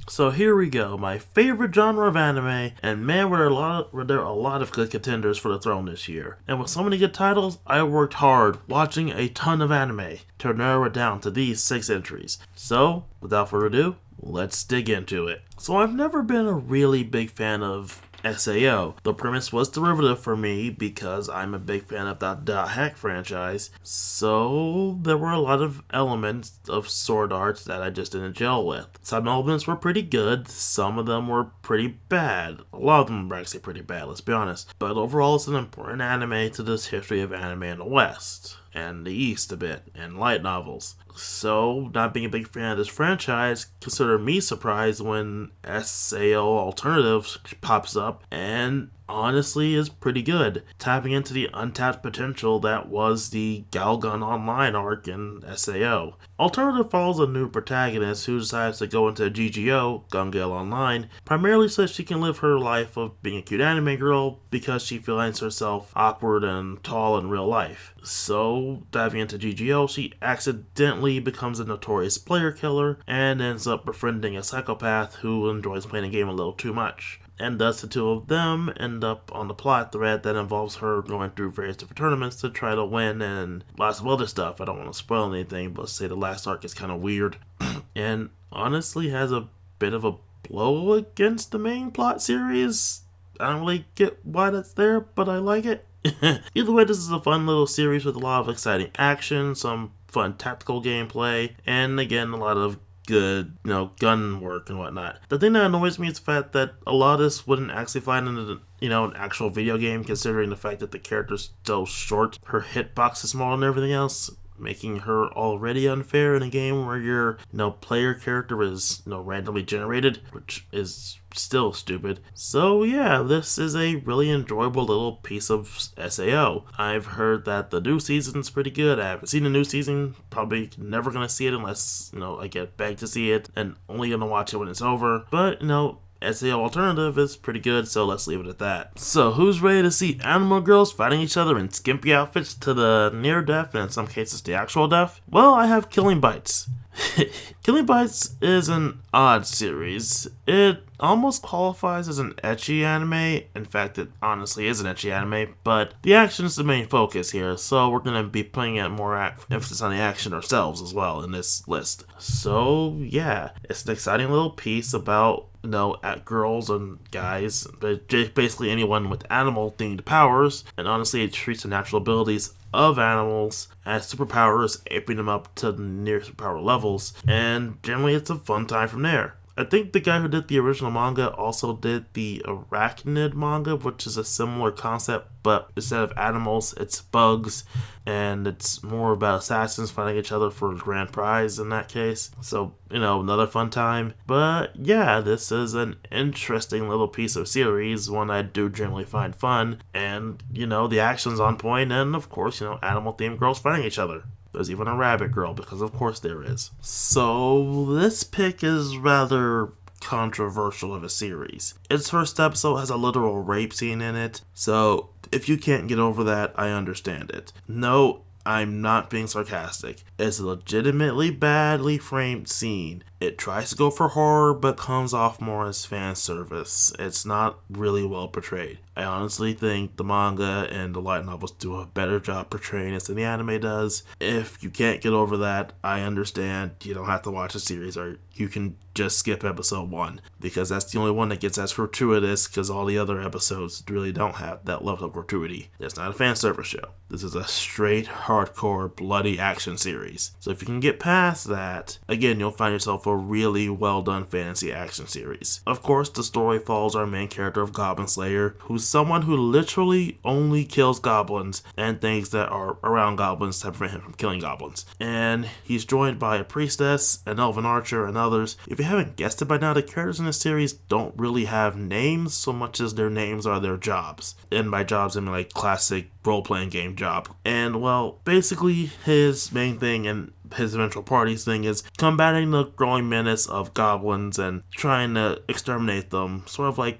So here we go, my favorite genre of anime, and man, were there a lot of good contenders for the throne this year. And with so many good titles, I worked hard watching a ton of anime to narrow it down to these 6 entries. So, without further ado, let's dig into it. So I've never been a really big fan of SAO. The premise was derivative for me because I'm a big fan of that Dot Hack franchise, so there were a lot of elements of Sword Arts that I just didn't gel with. Some elements were pretty good, some of them were pretty bad. A lot of them were actually pretty bad, let's be honest. But overall, it's an important anime to this history of anime in the West and the East a bit, and light novels. So, not being a big fan of this franchise, consider me surprised when SAO Alternatives pops up, and honestly is pretty good, tapping into the untapped potential that was the Galgun Online arc in SAO. Alternative follows a new protagonist who decides to go into GGO, Gun Gale Online, primarily so she can live her life of being a cute anime girl because she finds herself awkward and tall in real life. So, diving into GGO, she accidentally becomes a notorious player killer and ends up befriending a psychopath who enjoys playing a game a little too much. And thus the two of them end up on the plot thread that involves her going through various different tournaments to try to win and lots of other stuff. I don't want to spoil anything, but say the last arc is kind of weird and honestly has a bit of a blow against the main plot series. I don't really get why that's there, but I like it. Either way, this is a fun little series with a lot of exciting action, some fun tactical gameplay, and again, a lot of good, gun work and whatnot. The thing that annoys me is the fact that a lot of this wouldn't actually find in an actual video game, considering the fact that the character's so short, her hitbox is small and everything else, making her already unfair in a game where your, player character is, randomly generated, which is still stupid. So yeah, this is a really enjoyable little piece of SAO. I've heard that the new season's pretty good. I haven't seen the new season, probably never gonna see it unless, I get begged to see it, and only gonna watch it when it's over. But, SAO Alternative is pretty good, so let's leave it at that. So, who's ready to see animal girls fighting each other in skimpy outfits to the near death, and in some cases the actual death? Well, I have Killing Bites. Killing Bites is an odd series. It almost qualifies as an ecchi anime. In fact, it honestly is an ecchi anime, but the action is the main focus here, so we're going to be putting more emphasis on the action ourselves as well in this list. So, yeah, it's an exciting little piece about at girls and guys, but basically anyone with animal-themed powers, and honestly it treats the natural abilities of animals as superpowers, aping them up to near superpower levels, and generally it's a fun time from there. I think the guy who did the original manga also did the Arachnid manga, which is a similar concept, but instead of animals, it's bugs, and it's more about assassins fighting each other for a grand prize in that case. So, another fun time. But yeah, this is an interesting little piece of series, one I do generally find fun, and, the action's on point, and of course, animal-themed girls fighting each other. There's even a rabbit girl, because of course there is. So, this pick is rather controversial of a series. Its first episode has a literal rape scene in it, so if you can't get over that, I understand it. No, I'm not being sarcastic. It's a legitimately badly framed scene. It tries to go for horror, but comes off more as fan service. It's not really well portrayed. I honestly think the manga and the light novels do a better job portraying it than the anime does. If you can't get over that, I understand. You don't have to watch the series, or you can just skip episode 1, because that's the only one that gets as gratuitous, because all the other episodes really don't have that level of gratuity. It's not a fan service show. This is a straight, hardcore, bloody action series. So if you can get past that, again, you'll find yourself a really well done fantasy action series. Of course, the story follows our main character of Goblin Slayer, who's someone who literally only kills goblins and things that are around goblins to prevent him from killing goblins. And he's joined by a priestess, an elven archer, and others. If you haven't guessed it by now, the characters in this series don't really have names so much as their names are their jobs. And by jobs, I mean like classic role-playing game job. And well, basically his main thing and his eventual party's thing is combating the growing menace of goblins and trying to exterminate them, sort of like,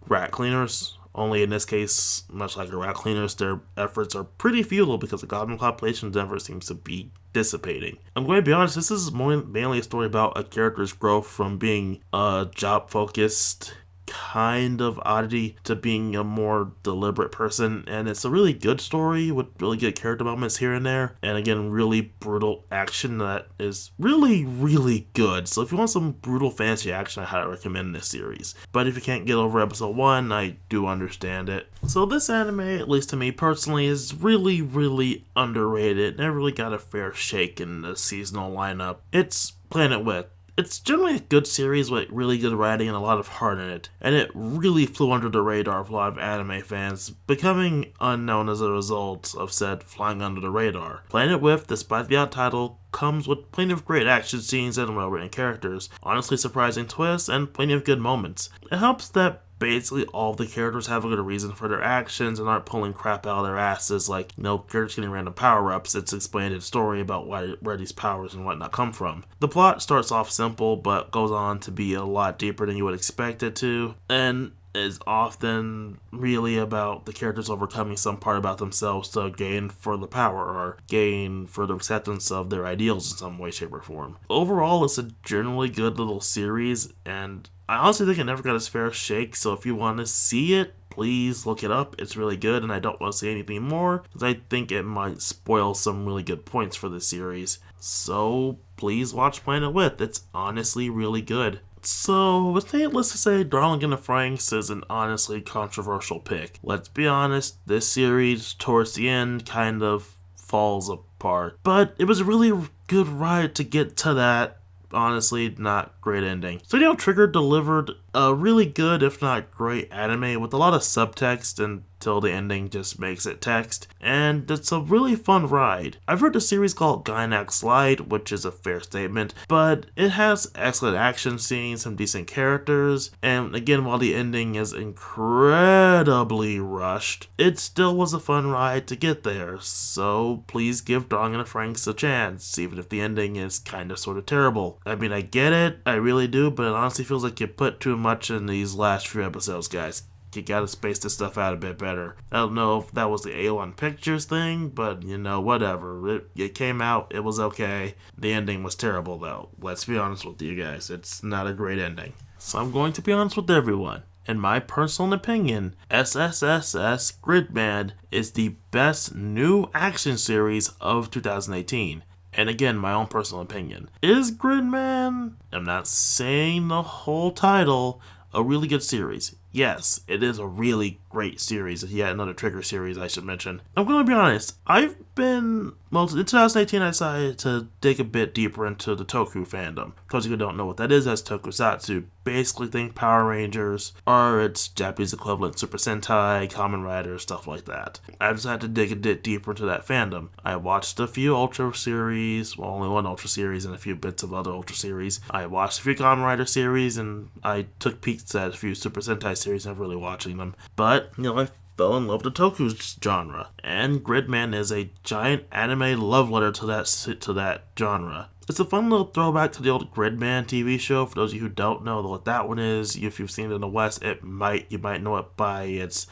rat cleaners. Only in this case, much like the rat cleaners, their efforts are pretty futile because the goblin population never seems to be dissipating. I'm going to be honest, this is mainly a story about a character's growth from being a job-focused kind of oddity to being a more deliberate person, and it's a really good story with really good character moments here and there, and again, really brutal action that is really, really good. So if you want some brutal fantasy action, I highly recommend this series. But if you can't get over episode 1, I do understand it. So this anime, at least to me personally, is really, really underrated. Never really got a fair shake in the seasonal lineup. It's Planet With. It's generally a good series with really good writing and a lot of heart in it, and it really flew under the radar of a lot of anime fans, becoming unknown as a result of said flying under the radar. Planet With, despite the odd title, comes with plenty of great action scenes and well-written characters, honestly surprising twists, and plenty of good moments. It helps that basically all the characters have a good reason for their actions and aren't pulling crap out of their asses like, characters getting random power-ups. It's explained in the story about where these powers and whatnot come from. The plot starts off simple, but goes on to be a lot deeper than you would expect it to, and is often really about the characters overcoming some part about themselves to gain further power or gain further acceptance of their ideals in some way, shape, or form. Overall, it's a generally good little series, and I honestly think it never got its fair shake, so if you want to see it, please look it up. It's really good, and I don't want to say anything more, because I think it might spoil some really good points for this series. So, please watch Planet With. It's honestly really good. So, let's just say Darling in the Franxx is an honestly controversial pick. Let's be honest, this series, towards the end, kind of falls apart. But it was a really good ride to get to that, honestly, not great ending. Studio Trigger delivered a really good, if not great, anime with a lot of subtext until the ending just makes it text, and it's a really fun ride. I've heard the series called Gainax Light, which is a fair statement, but it has excellent action scenes, some decent characters, and again, while the ending is incredibly rushed, it still was a fun ride to get there, so please give Darling in the Franxx a chance, even if the ending is kind of sort of terrible. I mean, I get it, I really do, but it honestly feels like you put too much in these last few episodes, guys. You gotta space this stuff out a bit better. I don't know if that was the A1 Pictures thing, but whatever. It came out, it was okay. The ending was terrible though. Let's be honest with you guys, it's not a great ending. So I'm going to be honest with everyone. In my personal opinion, SSSS Gridman is the best new action series of 2018. And again, my own personal opinion. Is Gridman, I'm not saying the whole title, a really good series? Yes, it is a really great series. Yet another Trigger series, I should mention. I'm going to be honest. In 2018, I decided to dig a bit deeper into the Toku fandom. For those of you who don't know what that is, that's Tokusatsu. Basically think Power Rangers, or its Japanese equivalent Super Sentai, Kamen Rider, stuff like that. I decided to dig a bit deeper into that fandom. I watched a few Ultra series, well, only one Ultra series and a few bits of other Ultra series. I watched a few Kamen Rider series, and I took peeks at a few Super Sentai series, never really watching them. But, I fell in love with the Toku genre, and Gridman is a giant anime love letter to that genre. It's a fun little throwback to the old Gridman TV show. For those of you who don't know what that one is, if you've seen it in the West, you might know it by its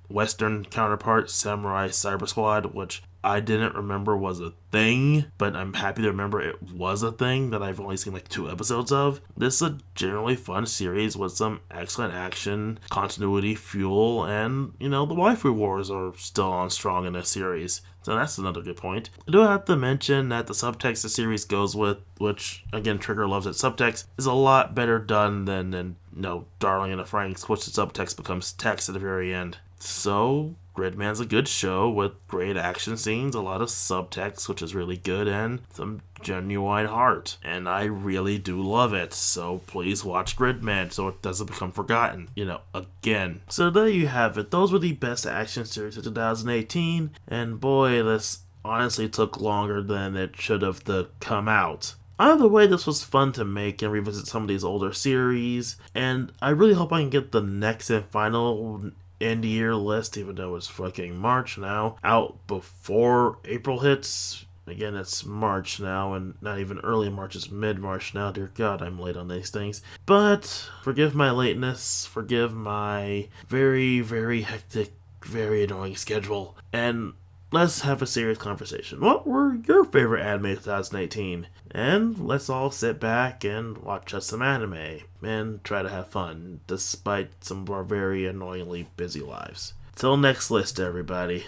Western counterpart, Samurai Cyber Squad, which I didn't remember was a thing, but I'm happy to remember it was a thing that I've only seen 2 episodes of. This is a generally fun series with some excellent action, continuity, fuel, and, the waifu wars are still on strong in this series. So that's another good point. I do have to mention that the subtext the series goes with, which, again, Trigger loves its subtext, is a lot better done than Darling in the Franxx, which the subtext becomes text at the very end. So, Gridman's a good show with great action scenes, a lot of subtext, which is really good, and some genuine heart. And I really do love it, so please watch Gridman so it doesn't become forgotten, again. So there you have it. Those were the best action series of 2018, and boy, this honestly took longer than it should have to come out. Either way, this was fun to make and revisit some of these older series, and I really hope I can get the next and final end year list, even though it's fucking March now, out before April hits. Again, it's March now, and not even early March, it's mid-March now. Dear God, I'm late on these things. But forgive my lateness, forgive my very, very hectic, very annoying schedule, and let's have a serious conversation. What were your favorite anime of 2018? And let's all sit back and watch us some anime and try to have fun, despite some of our very annoyingly busy lives. Till next list, everybody.